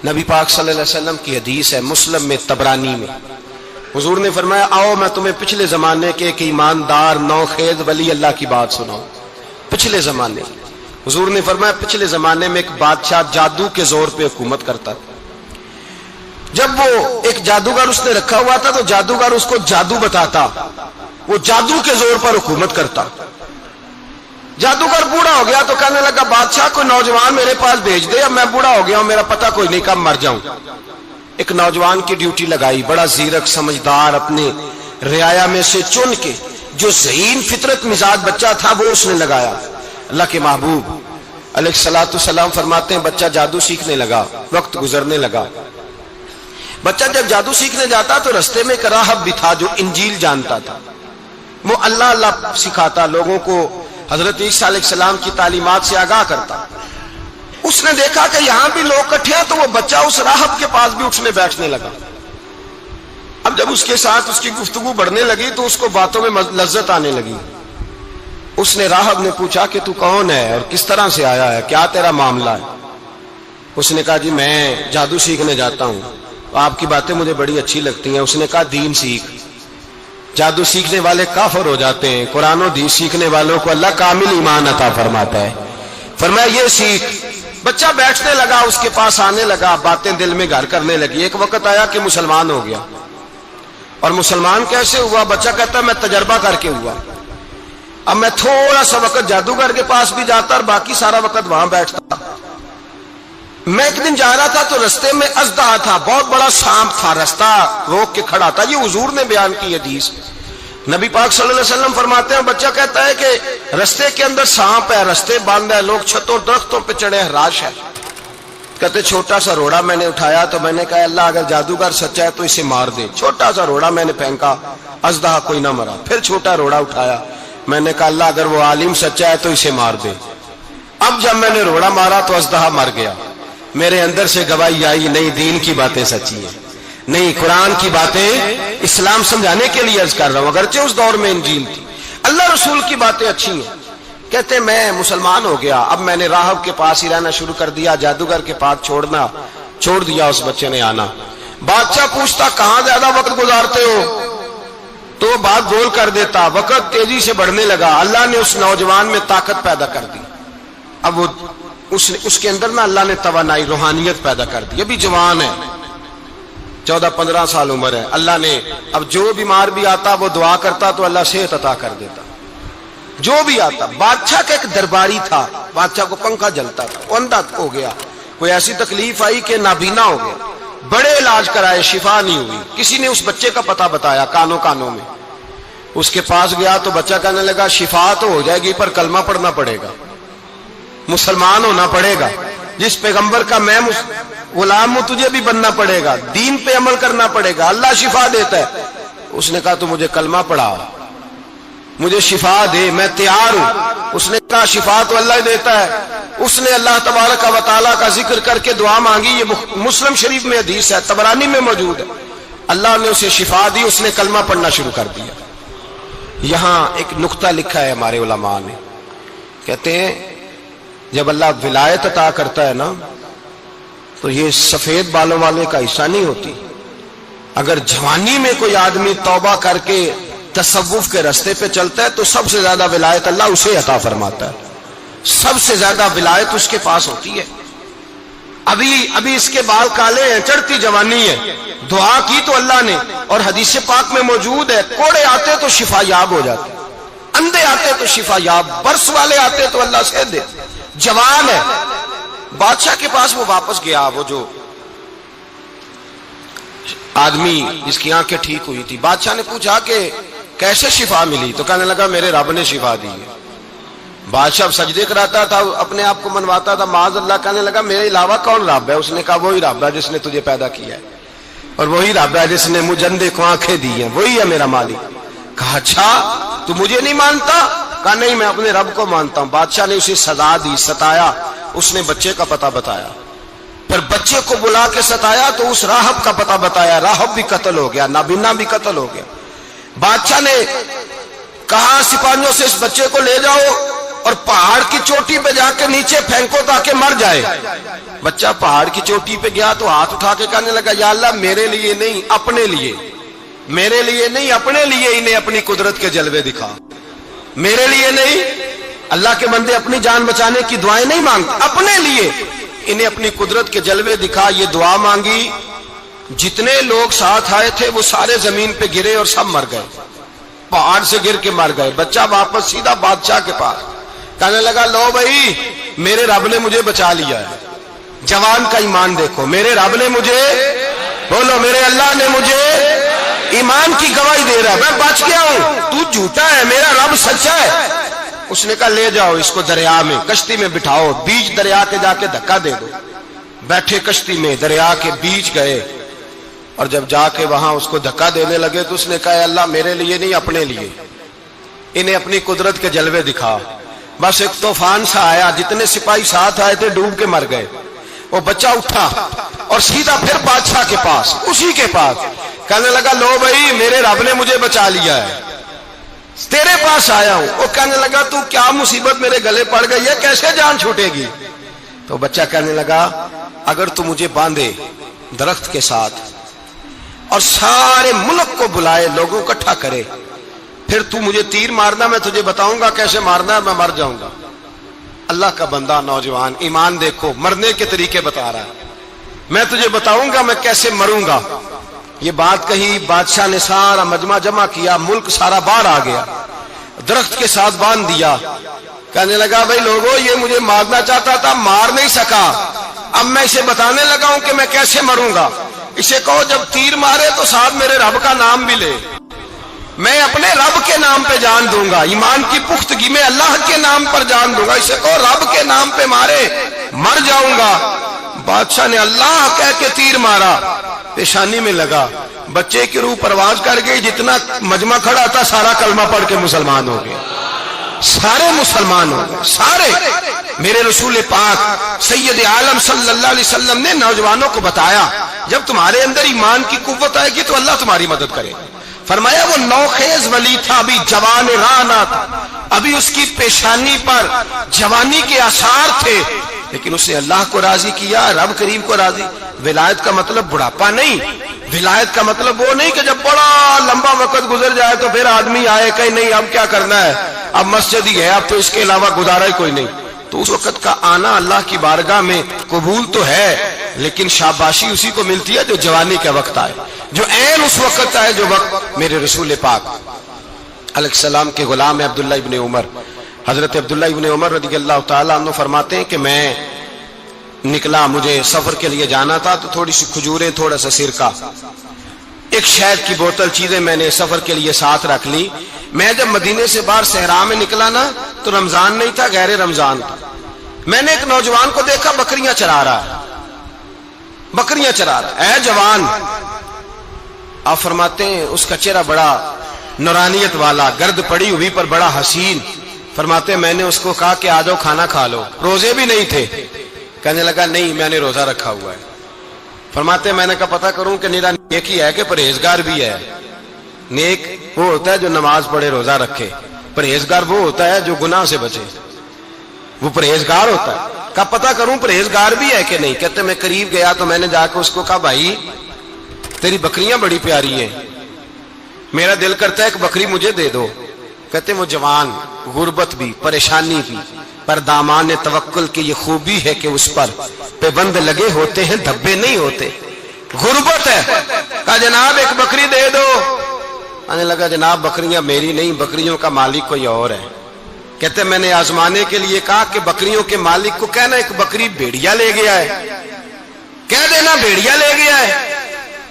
نبی پاک صلی اللہ علیہ وسلم کی حدیث ہے مسلم میں طبرانی میں، حضور نے فرمایا آؤ میں تمہیں پچھلے زمانے کے ایک ایماندار نوخیز ولی اللہ کی بات سناؤں۔ پچھلے زمانے حضور نے فرمایا پچھلے زمانے میں ایک بادشاہ جادو کے زور پہ حکومت کرتا تھا۔ جب وہ ایک جادوگر اس نے رکھا ہوا تھا تو جادوگر اس کو جادو بتاتا، وہ جادو کے زور پر حکومت کرتا۔ جادوگر بوڑھا ہو گیا تو کہنے لگا بادشاہ کوئی نوجوان میرے پاس بھیج دے، اب میں بوڑھا ہو گیا ہوں، میرا پتہ کوئی نہیں کب مر جاؤں۔ ایک نوجوان کی ڈیوٹی لگائی، بڑا زیرک سمجھدار، اپنے رعایا میں سے چن کے جو ذہین فطرت مزاج بچہ تھا وہ اس نے لگایا۔ اللہ کے محبوب علیہ الصلوۃ والسلام فرماتے ہیں بچہ جادو سیکھنے لگا، وقت گزرنے لگا۔ بچہ جب جادو سیکھنے جاتا تو رستے میں ایک راہب بھی تھا جو انجیل جانتا تھا، وہ اللہ اللہ سکھاتا، لوگوں کو حضرت عیسیٰ علیہ السلام کی تعلیمات سے آگاہ کرتا۔ اس نے دیکھا کہ یہاں بھی لوگ اکٹھے ہیں تو وہ بچہ اس راہب کے پاس بھی اٹھنے بیٹھنے لگا۔ اب جب اس کے ساتھ اس کی گفتگو بڑھنے لگی تو اس کو باتوں میں لذت آنے لگی۔ اس نے راہب نے پوچھا کہ تو کون ہے اور کس طرح سے آیا ہے، کیا تیرا معاملہ ہے؟ اس نے کہا جی میں جادو سیکھنے جاتا ہوں، آپ کی باتیں مجھے بڑی اچھی لگتی ہیں۔ اس نے کہا دین سیکھ، جادو سیکھنے والے کافر ہو جاتے ہیں، قرآن و حدیث سیکھنے والوں کو اللہ کامل ایمان عطا فرماتا ہے۔ فرمایا یہ سیکھ۔ بچہ بیٹھنے لگا، اس کے پاس آنے لگا، باتیں دل میں گھر کرنے لگی۔ ایک وقت آیا کہ مسلمان ہو گیا، اور مسلمان کیسے ہوا؟ بچہ کہتا ہے میں تجربہ کر کے ہوا۔ اب میں تھوڑا سا وقت جادوگر کے پاس بھی جاتا اور باقی سارا وقت وہاں بیٹھتا۔ میں ایک دن جا رہا تھا تو رستے میں اژدہا تھا، بہت بڑا سانپ تھا، رستہ روک کے کھڑا تھا۔ یہ حضور نے بیان کی حدیث۔ نبی پاک صلی اللہ علیہ وسلم فرماتے ہیں بچہ کہتا ہے کہ رستے کے اندر سانپ ہے، رستے بند ہے، لوگ چھتوں درختوں پہ چڑھے ہیں، راش ہے۔ کہتے چھوٹا سا روڑا میں نے اٹھایا تو میں نے کہا اللہ اگر جادوگر سچا ہے تو اسے مار دے۔ چھوٹا سا روڑا میں نے پھینکا، اژدہا کوئی نہ مرا۔ پھر چھوٹا روڑا اٹھایا، میں نے کہا اللہ اگر وہ عالم سچا ہے تو اسے مار دے۔ اب جب میں نے روڑا مارا تو اژدہا مر گیا۔ میرے اندر سے گواہی آئی نہیں دین کی باتیں سچی ہیں، نہیں قرآن کی باتیں اسلام سمجھانے کے لیے عرض کر رہا ہوں، اگرچہ اس دور میں انجیل تھی، اللہ رسول کی باتیں اچھی ہیں۔ کہتے میں مسلمان ہو گیا، اب میں نے راہب کے پاس ہی رہنا شروع کر دیا، جادوگر کے پاس چھوڑ دیا اس بچے نے آنا۔ بادشاہ پوچھتا کہاں زیادہ وقت گزارتے ہو تو وہ بات گول کر دیتا، وقت تیزی سے بڑھنے لگا۔ اللہ نے اس نوجوان میں طاقت پیدا کر دی، اب وہ اس کے اندر نا اللہ نے توانائی روحانیت پیدا کر دی، ابھی جوان ہے، 14-15 سال عمر ہے۔ اللہ نے اب جو بیمار بھی آتا وہ دعا کرتا تو اللہ صحت عطا کر دیتا، جو بھی آتا۔ بادشاہ کا ایک درباری تھا، بادشاہ کو پنکھا جلتا تھا، وہ اندھا ہو گیا، کوئی ایسی تکلیف آئی کہ نابینا ہو گیا، بڑے علاج کرائے شفا نہیں ہوئی۔ کسی نے اس بچے کا پتہ بتایا کانوں میں، اس کے پاس گیا تو بچہ کہنے لگا شفا تو ہو جائے گی پر کلمہ پڑھنا پڑے گا، مسلمان ہونا پڑے گا، جس پیغمبر کا میں غلام ہوں تجھے بھی بننا پڑے گا، دین پہ عمل کرنا پڑے گا، اللہ شفا دیتا ہے۔ اس نے کہا تو مجھے کلمہ پڑھا، مجھے شفا دے، میں تیار ہوں۔ اس نے کہا شفا تو اللہ دیتا ہے۔ اس نے اللہ تبارک و تعالیٰ کا ذکر کر کے دعا مانگی، یہ مسلم شریف میں حدیث ہے، طبرانی میں موجود ہے۔ اللہ نے اسے شفا دی، اس نے کلمہ پڑھنا شروع کر دیا۔ یہاں ایک نقطہ لکھا ہے ہمارے علماء نے، کہتے ہیں جب اللہ ولایت عطا کرتا ہے نا تو یہ سفید بالوں والے کا حصہ نہیں ہوتی۔ اگر جوانی میں کوئی آدمی توبہ کر کے تصوف کے راستے پہ چلتا ہے تو سب سے زیادہ ولایت اللہ اسے عطا فرماتا ہے، سب سے زیادہ ولایت اس کے پاس ہوتی ہے۔ ابھی اس کے بال کالے ہیں، چڑھتی جوانی ہے، دعا کی تو اللہ نے، اور حدیث پاک میں موجود ہے کوڑے آتے تو شفا یاب ہو جاتے، اندھے آتے تو شفا یاب، برس والے آتے تو اللہ سے دے، جوان ہے۔ بادشاہ کے پاس وہ واپس گیا، وہ جو آدمی جس کی آنکھیں ٹھیک ہوئی تھی۔ بادشاہ نے پوچھا کہ کیسے شفا ملی؟ تو کہنے لگا میرے رب نے شفا دی ہے۔ بادشاہ سجدے کراتا تھا، اپنے آپ کو منواتا تھا معاذ اللہ، کہنے لگا میرے علاوہ کون رب ہے؟ اس نے کہا وہی رب ہے جس نے تجھے پیدا کیا ہے، اور وہی رب ہے جس نے مجھے اندھے کو آنکھیں دی ہیں، وہی ہے میرا مالک۔ کہا اچھا تو مجھے نہیں مانتا؟ کہا نہیں میں اپنے رب کو مانتا ہوں۔ بادشاہ نے اسے سزا دی، ستایا، اس نے بچے کا پتہ بتایا، پر بچے کو بلا کے ستایا تو اس راہب کا پتہ بتایا، راہب بھی قتل ہو گیا، نابینا بھی قتل ہو گیا۔ بادشاہ نے کہا سپاہیوں سے اس بچے کو لے جاؤ اور پہاڑ کی چوٹی پہ جا کے نیچے پھینکو تاکہ مر جائے۔ بچہ پہاڑ کی چوٹی پہ گیا تو ہاتھ اٹھا کے کہنے لگا یا اللہ میرے لیے نہیں اپنے لیے، میرے لیے نہیں اپنے لیے انہیں اپنی قدرت کے جلوے دکھا، میرے لیے نہیں۔ اللہ کے بندے اپنی جان بچانے کی دعائیں نہیں مانگتے، اپنے لیے انہیں اپنی قدرت کے جلوے دکھا۔ یہ دعا مانگی، جتنے لوگ ساتھ آئے تھے وہ سارے زمین پہ گرے اور سب مر گئے، پہاڑ سے گر کے مر گئے۔ بچہ واپس سیدھا بادشاہ کے پاس کہنے لگا لو بھائی میرے رب نے مجھے بچا لیا ہے۔ جوان کا ایمان دیکھو، میرے رب نے مجھے، بولو میرے اللہ نے مجھے ایمان کی گواہی دے رہا ہے، میں بچ گیا ہوں، تو جھوٹا ہے، میرا رب سچا ہے۔ اس نے کہا لے جاؤ اس کو دریا میں، کشتی میں بٹھاؤ، بیچ دریا کے جا کے دھکا دے دو۔ بیٹھے کشتی میں، دریا کے بیچ گئے، اور جب جا کے وہاں اس کو دھکا دینے لگے تو اس نے کہا اللہ میرے لیے نہیں اپنے لیے انہیں اپنی قدرت کے جلوے دکھا۔ بس ایک طوفان سا آیا، جتنے سپاہی ساتھ آئے تھے ڈوب کے مر گئے۔ وہ بچہ اٹھا اور سیدھا پھر بادشاہ کے پاس، اسی کے پاس کہنے لگا لو بھائی میرے رب نے مجھے بچا لیا ہے، تیرے پاس آیا ہوں۔ وہ کہنے لگا تو کیا مصیبت میرے گلے پڑ گئی ہے، کیسے جان چھوٹے گی؟ تو بچہ کہنے لگا اگر تو مجھے باندھے درخت کے ساتھ اور سارے ملک کو بلائے، لوگوں کو اکٹھا کرے، پھر تو مجھے تیر مارنا، میں تجھے بتاؤں گا کیسے مارنا ہے، میں مر جاؤں گا۔ اللہ کا بندہ نوجوان ایمان دیکھو، مرنے کے طریقے بتا رہا ہے، میں تجھے بتاؤں گا میں کیسے مروں گا۔ یہ بات کہی، بادشاہ نے سارا مجمع جمع کیا، ملک سارا باہر آ گیا، درخت کے ساتھ باندھ دیا۔ کہنے لگا بھائی لوگوں یہ مجھے مارنا چاہتا تھا، مار نہیں سکا، اب میں اسے بتانے لگا ہوں کہ میں کیسے مروں گا۔ اسے کہو جب تیر مارے تو ساتھ میرے رب کا نام بھی لے، میں اپنے رب کے نام پہ جان دوں گا، ایمان کی پختگی میں اللہ کے نام پر جان دوں گا۔ اسے کہو رب کے نام پہ مارے، مر جاؤں گا۔ بادشاہ نے اللہ کہہ کے تیر مارا، پیشانی میں لگا، بچے کی روح پرواز کر گئی، جتنا مجمع کھڑا تھا سارا کلمہ پڑھ کے مسلمان ہو گیا، سارے مسلمان ہو گئے سارے۔ میرے رسول پاک سید عالم صلی اللہ علیہ وسلم نے نوجوانوں کو بتایا جب تمہارے اندر ایمان کی قوت آئے گی تو اللہ تمہاری مدد کرے۔ فرمایا وہ نوخیز ولی تھا، ابھی جوان رانا تھا، ابھی اس کی پیشانی پر جوانی کے آثار تھے، لیکن اس نے اللہ کو راضی کیا، رب کریم کو راضی۔ ولایت کا مطلب بڑھاپا نہیں، ولایت کا مطلب وہ نہیں کہ جب بڑا لمبا وقت گزر جائے تو پھر آدمی آئے کہ نہیں اب کیا کرنا ہے، اب مسجد ہی ہے، اب تو اس کے علاوہ گزارا ہی کوئی نہیں۔ تو اس وقت کا آنا اللہ کی بارگاہ میں قبول تو ہے، لیکن شاباشی اسی کو ملتی ہے جو جوانی کا وقت آئے، جو عین اس وقت آئے جو وقت میرے رسول پاک علیہ السلام کے غلام عبداللہ ابن عمر، حضرت عبداللہ ابن عمر رضی اللہ تعالیٰ عنہ فرماتے ہیں کہ میں نکلا، مجھے سفر کے لیے جانا تھا، تو تھوڑی سی کھجوریں، تھوڑا سا سرکہ، ایک شہد کی بوتل، چیزیں میں نے سفر کے لیے ساتھ رکھ لی۔ میں جب مدینے سے باہر صحرا میں نکلا نا تو رمضان نہیں تھا، غیر رمضان تھا۔ میں نے ایک نوجوان کو دیکھا بکریاں چرا رہا ہے، بکریاں چرا رہا ہے، اے جوان۔ آپ فرماتے ہیں اس کا چہرہ بڑا نورانیت والا، گرد پڑی ہوئی پر بڑا حسین۔ فرماتے ہیں میں نے اس کو کہا کہ آ جاؤ کھانا کھا لو، روزے بھی نہیں تھے۔ کہنے لگا نہیں میں نے روزہ رکھا ہوا ہے۔ فرماتے ہیں میں نے کہا پتہ کروں کہ نیرا نیک ہی ہے کہ پرہیزگار بھی ہے۔ نیک وہ ہوتا ہے جو نماز پڑھے روزہ رکھے، پرہیزگار وہ ہوتا ہے جو گناہ سے بچے، وہ پرہیزگار ہوتا ہے۔ کہا پتہ کروں پرہیزگار بھی ہے کہ نہیں؟ کہتے میں قریب گیا تو میں نے جا کے اس کو کہا بھائی تیری بکریاں بڑی پیاری ہیں، میرا دل کرتا ہے کہ بکری مجھے دے دو۔ کہتے وہ جوان، غربت بھی، پریشانی بھی، پر دامان توکل کی یہ خوبی ہے کہ اس پر پابند لگے ہوتے ہیں، دھبے نہیں ہوتے، غربت ہے۔ کہا جناب ایک بکری دے دو۔ آنے لگا جناب بکریاں میری نہیں، بکریوں کا مالک کوئی اور ہے۔ کہتے میں نے آزمانے کے لیے کہا کہ بکریوں کے مالک کو کہنا ایک بکری بھیڑیا لے گیا ہے، کہہ دینا بھیڑیا لے گیا ہے۔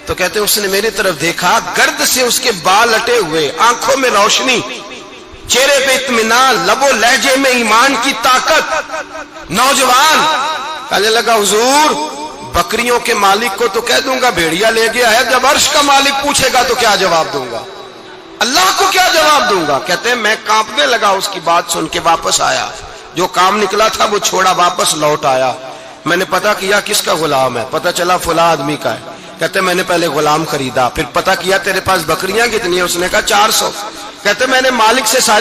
تو کہتے اس نے میری طرف دیکھا، گرد سے اس کے بال اٹے ہوئے، آنکھوں میں روشنی، چہرے پہ اطمینان، لب و لہجے میں ایمان کی طاقت، نوجوان۔ کہنے لگا حضور بکریوں کے مالک کو تو کہہ دوں گا بھیڑیا لے گیا ہے، جب عرش کا مالک پوچھے گا تو کیا جواب دوں گا، اللہ کو کیا جواب دوں گا؟ کہتے ہیں میں کانپنے لگا، اس کی بات سن کے واپس آیا، جو کام نکلا تھا وہ چھوڑا، واپس لوٹ آیا۔ میں نے پتہ کیا کس کا غلام ہے، پتہ چلا فلاں آدمی کا ہے۔ کہتے میں نے پہلے غلام خریدا، پھر پتہ کیا تیرے پاس بکریاں کتنی ہیں، اس نے کہا 400۔ کہتے میں نے مالک سے ساری